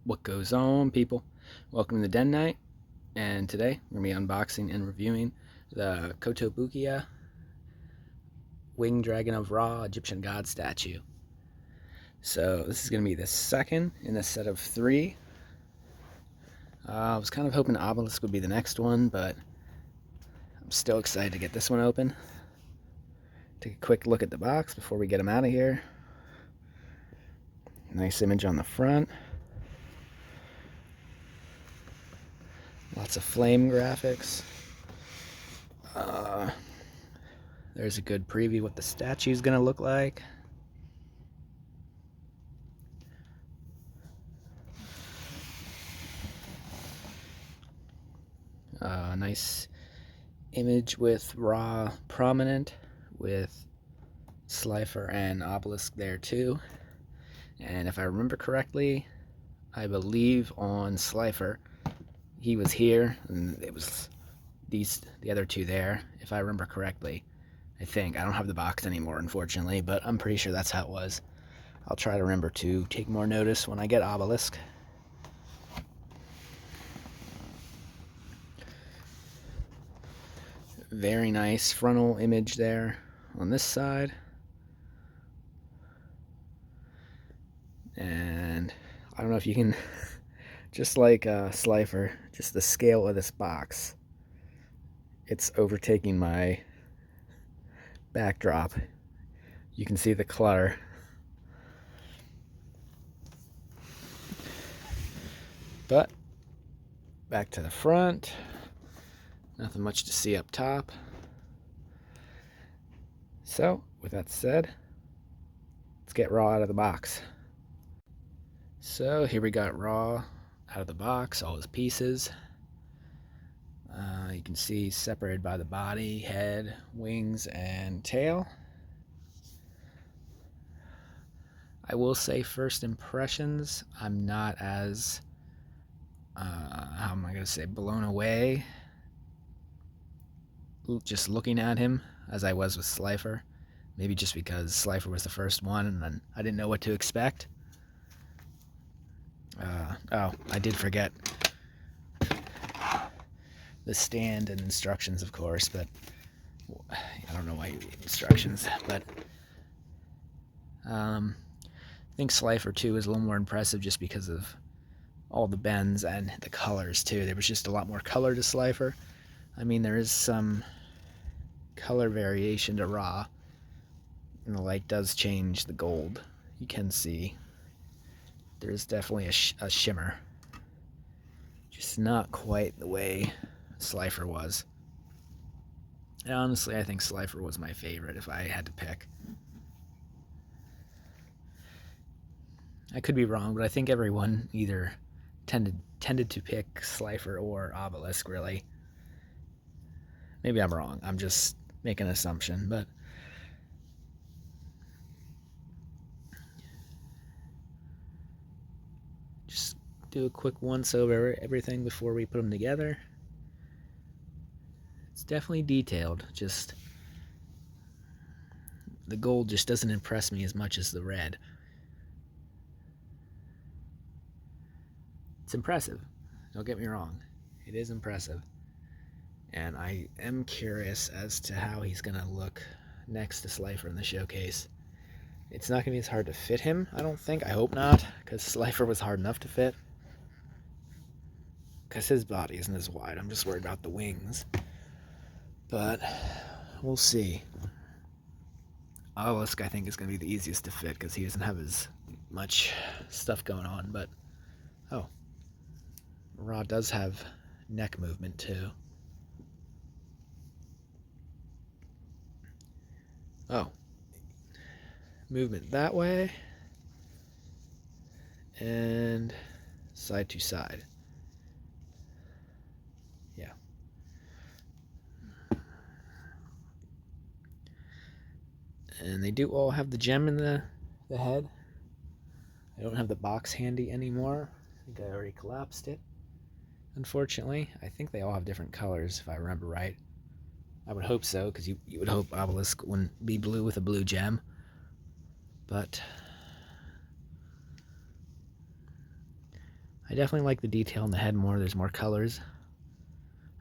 What goes on, people? Welcome to the Den Night, and today we're going to be unboxing and reviewing the Kotobukiya Winged Dragon of Ra Egyptian God statue. So this is going to be the second in a set of three. I was kind of hoping Obelisk would be the next one, but I'm still excited to get this one open. Take a quick look at the box before we get them out of here. Nice image on the front. Lots of flame graphics. There's a good preview what the statue's gonna look like. Nice image with Ra prominent, with Slifer and Obelisk there too. And if I remember correctly, I believe on Slifer, he was here, and it was the other two there, if I remember correctly. I think. I don't have the box anymore, unfortunately, but I'm pretty sure that's how it was. I'll try to remember to take more notice when I get Obelisk. Very nice frontal image there on this side. And I don't know if you can, just like Slifer, just the scale of this box, it's overtaking my backdrop. You can see the clutter. But back to the front, nothing much to see up top. So with that said, let's get Ra out of the box. So here we got Ra out of the box, all his pieces. You can see separated by the body, head, wings, and tail. I will say, first impressions, I'm not as, how am I going to say, blown away just looking at him as I was with Slifer. Maybe just because Slifer was the first one and then I didn't know what to expect. Oh, I did forget the stand and instructions, of course, but I don't know why you read instructions, but I think Slifer 2 is a little more impressive just because of all the bends and the colors too. There was just a lot more color to Slifer. I mean, there is some color variation to Ra, and the light does change the gold. You can see there's definitely a shimmer, just not quite the way Slifer was. And honestly, I think Slifer was my favorite if I had to pick. I could be wrong, but I think everyone either tended to pick Slifer or Obelisk, really. Maybe I'm wrong. I'm just making an assumption, but just do a quick once over everything before we put them together. It's definitely detailed, just the gold just doesn't impress me as much as the red. It's impressive, don't get me wrong, it is impressive, and I am curious as to how he's gonna look next to Slifer in the showcase. It's not gonna be as hard to fit him, I don't think. I hope not, because Slifer was hard enough to fit, because his body isn't as wide. I'm just worried about the wings, but we'll see. Obelisk, I think, is going to be the easiest to fit because he doesn't have as much stuff going on, but oh, Ra does have neck movement too. Oh, movement that way and side to side. Yeah. And they do all have the gem in the head. I don't have the box handy anymore. I think I already collapsed it, unfortunately. I think they all have different colors, if I remember right. I would hope so, because you would hope Obelisk wouldn't be blue with a blue gem. But I definitely like the detail in the head more. There's more colors.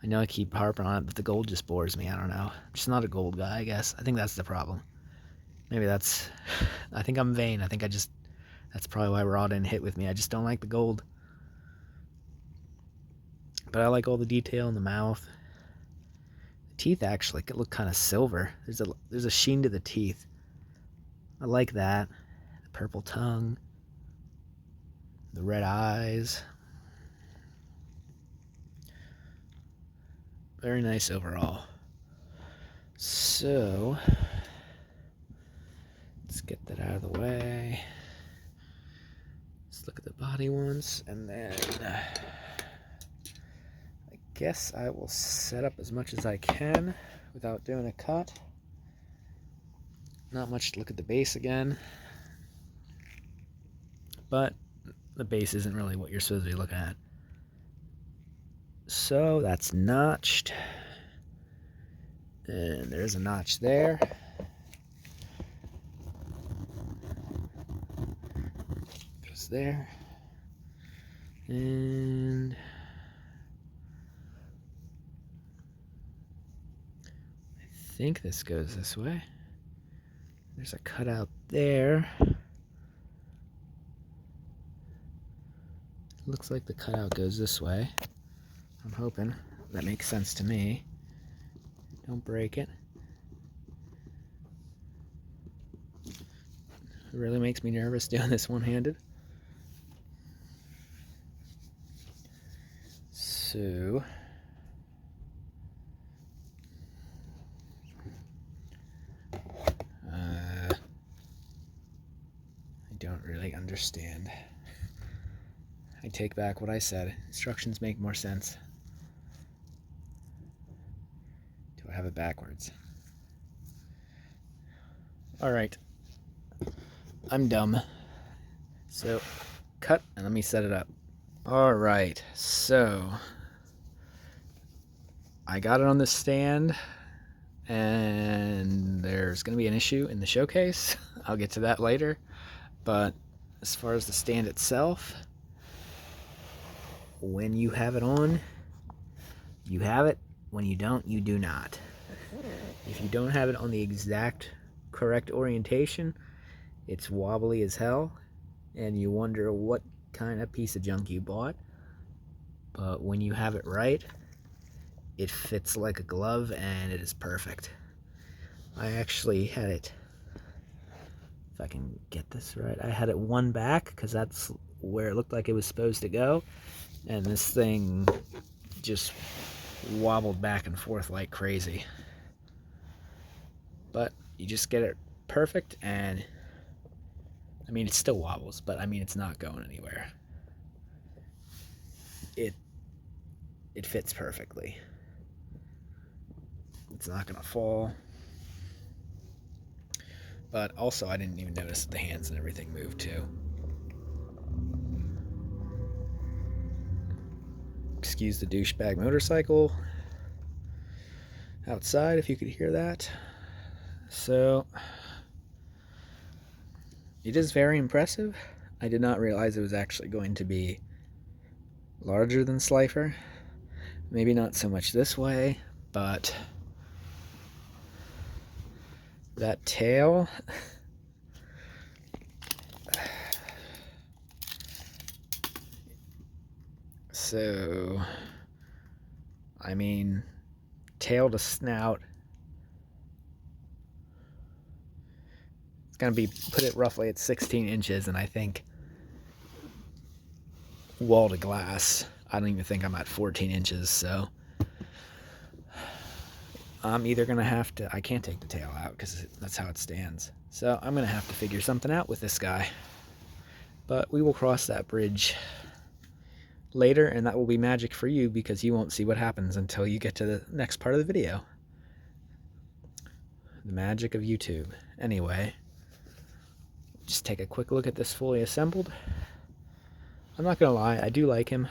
I know I keep harping on it, but the gold just bores me. I don't know. I'm just not a gold guy, I guess. I think that's the problem. Maybe that's... I think I'm vain. I think that's probably why Raw didn't hit with me. I just don't like the gold. But I like all the detail in the mouth. The teeth actually could look kind of silver. There's a sheen to the teeth. I like that. The purple tongue. The red eyes. Very nice overall. So, let's get that out of the way. Let's look at the body once, and then I guess I will set up as much as I can without doing a cut. Not much to look at the base again, but the base isn't really what you're supposed to be looking at. So that's notched, and there's a notch there. Goes there, and I think this goes this way. There's a cutout there. Looks like the cutout goes this way. I'm hoping that makes sense to me. Don't break it. It really makes me nervous doing this one-handed. So I don't really understand. I take back what I said. Instructions make more sense. Do I have it backwards? Alright. I'm dumb. So, cut, and let me set it up. Alright, so I got it on the stand, and there's going to be an issue in the showcase. I'll get to that later. But as far as the stand itself, when you have it on, you have it. When you don't, you do not. If you don't have it on the exact correct orientation, it's wobbly as hell, and you wonder what kind of piece of junk you bought. But when you have it right, it fits like a glove, and it is perfect. I actually had it, if I can get this right, I had it one back because that's where it looked like it was supposed to go, and this thing just wobbled back and forth like crazy. But you just get it perfect, and I mean, it still wobbles, but I mean, it's not going anywhere. It fits perfectly. It's not gonna fall. But also, I didn't even notice that the hands and everything moved too. Excuse the douchebag motorcycle outside if you could hear that. So, it is very impressive. I did not realize it was actually going to be larger than Slifer. Maybe not so much this way, but that tail, so I mean, tail to snout, it's gonna be, put it roughly at 16 inches, and I think wall to glass, I don't even think I'm at 14 inches, so I'm either gonna have to, I can't take the tail out because that's how it stands, so I'm gonna have to figure something out with this guy. But we will cross that bridge later, and that will be magic for you because you won't see what happens until you get to the next part of the video. The magic of YouTube. Anyway, just take a quick look at this fully assembled. I'm not gonna lie, I do like him.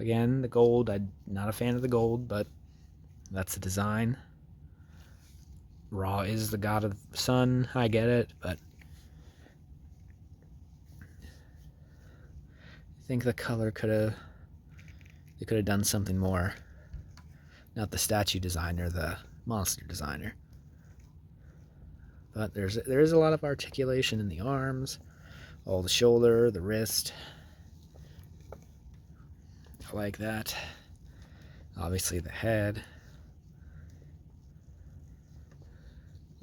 Again, the gold, I'm not a fan of the gold, but that's the design. Ra is the god of the sun, I get it, but think the color they could have done something more. Not the statue designer, the monster designer. But there is a lot of articulation in the arms, all the shoulder, the wrist. I like that. Obviously the head.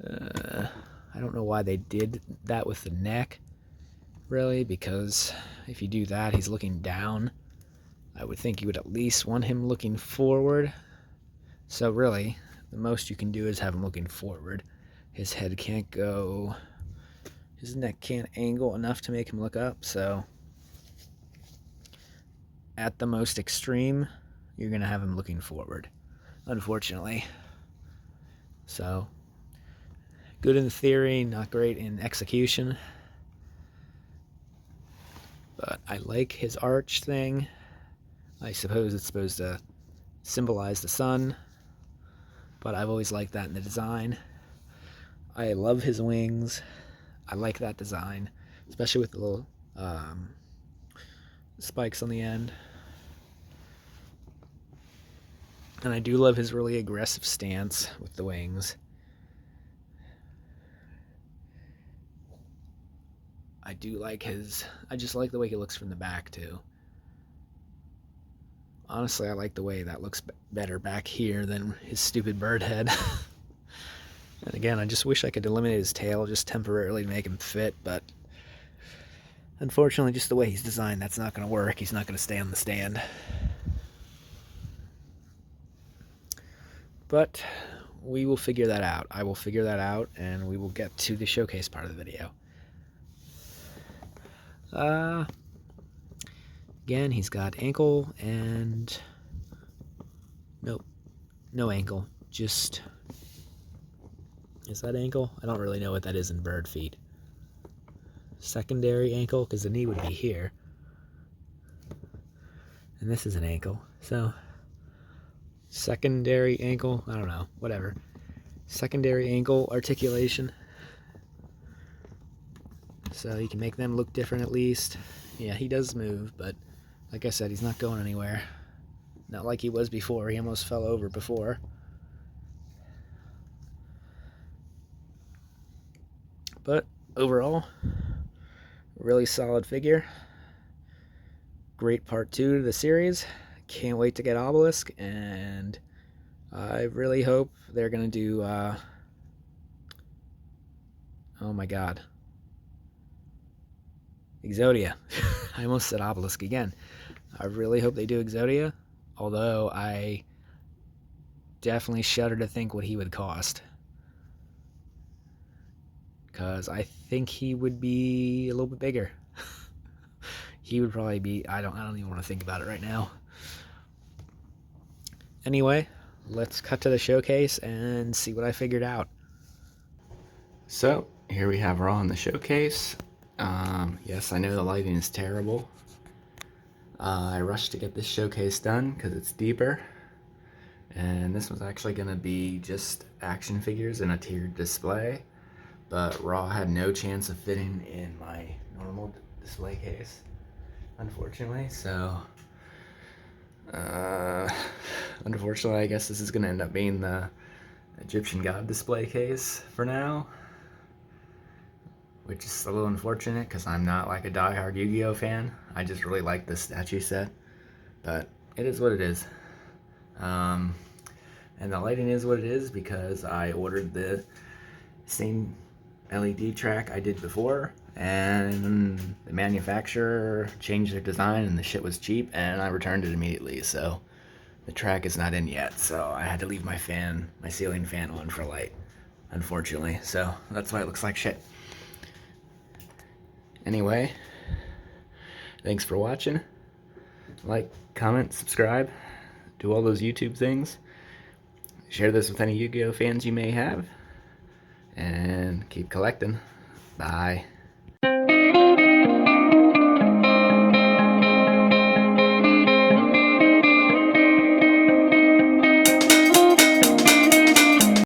I don't know why they did that with the neck, really, because if you do that, he's looking down. I would think you would at least want him looking forward. So really, the most you can do is have him looking forward. His head can't go, his neck can't angle enough to make him look up, so at the most extreme, you're going to have him looking forward, unfortunately. So, good in theory, not great in execution. But I like his arch thing. I suppose it's supposed to symbolize the sun, but I've always liked that in the design. I love his wings. I like that design, especially with the little spikes on the end. And I do love his really aggressive stance with the wings. I do like I just like the way he looks from the back too. Honestly, I like the way that looks better back here than his stupid bird head. And again, I just wish I could eliminate his tail just temporarily to make him fit, but unfortunately, just the way he's designed, that's not going to work. He's not going to stay on the stand. But we will figure that out. I will figure that out, and we will get to the showcase part of the video. Again, he's got ankle and... Nope. No ankle. Just... Is that ankle? I don't really know what that is in bird feet. Secondary ankle, because the knee would be here. And this is an ankle. So, secondary ankle, I don't know, whatever. Secondary ankle articulation. So you can make them look different at least. Yeah, he does move, but like I said, he's not going anywhere. Not like he was before. He almost fell over before. But overall, really solid figure. Great part 2 to the series. Can't wait to get Obelisk, and I really hope they're going to do... oh my god. Exodia. I almost said Obelisk again. I really hope they do Exodia, although I definitely shudder to think what he would cost. Because I think he would be a little bit bigger. He would probably be... I don't even want to think about it right now. Anyway, let's cut to the showcase and see what I figured out. So, here we have Raw in the showcase. Yes, I know the lighting is terrible. I rushed to get this showcase done because it's deeper. And this was actually going to be just action figures in a tiered display. But Raw had no chance of fitting in my normal display case, unfortunately. So, unfortunately, I guess this is going to end up being the Egyptian God display case for now. Which is a little unfortunate because I'm not like a die-hard Yu-Gi-Oh fan. I just really like this statue set. But it is what it is. And the lighting is what it is because I ordered the same LED track I did before. And the manufacturer changed their design and the shit was cheap. And I returned it immediately. So the track is not in yet. So I had to leave my ceiling fan on for light. Unfortunately. So that's why it looks like shit. Anyway, thanks for watching. Like, comment, subscribe, do all those YouTube things. Share this with any Yu-Gi-Oh fans you may have. And keep collecting. Bye.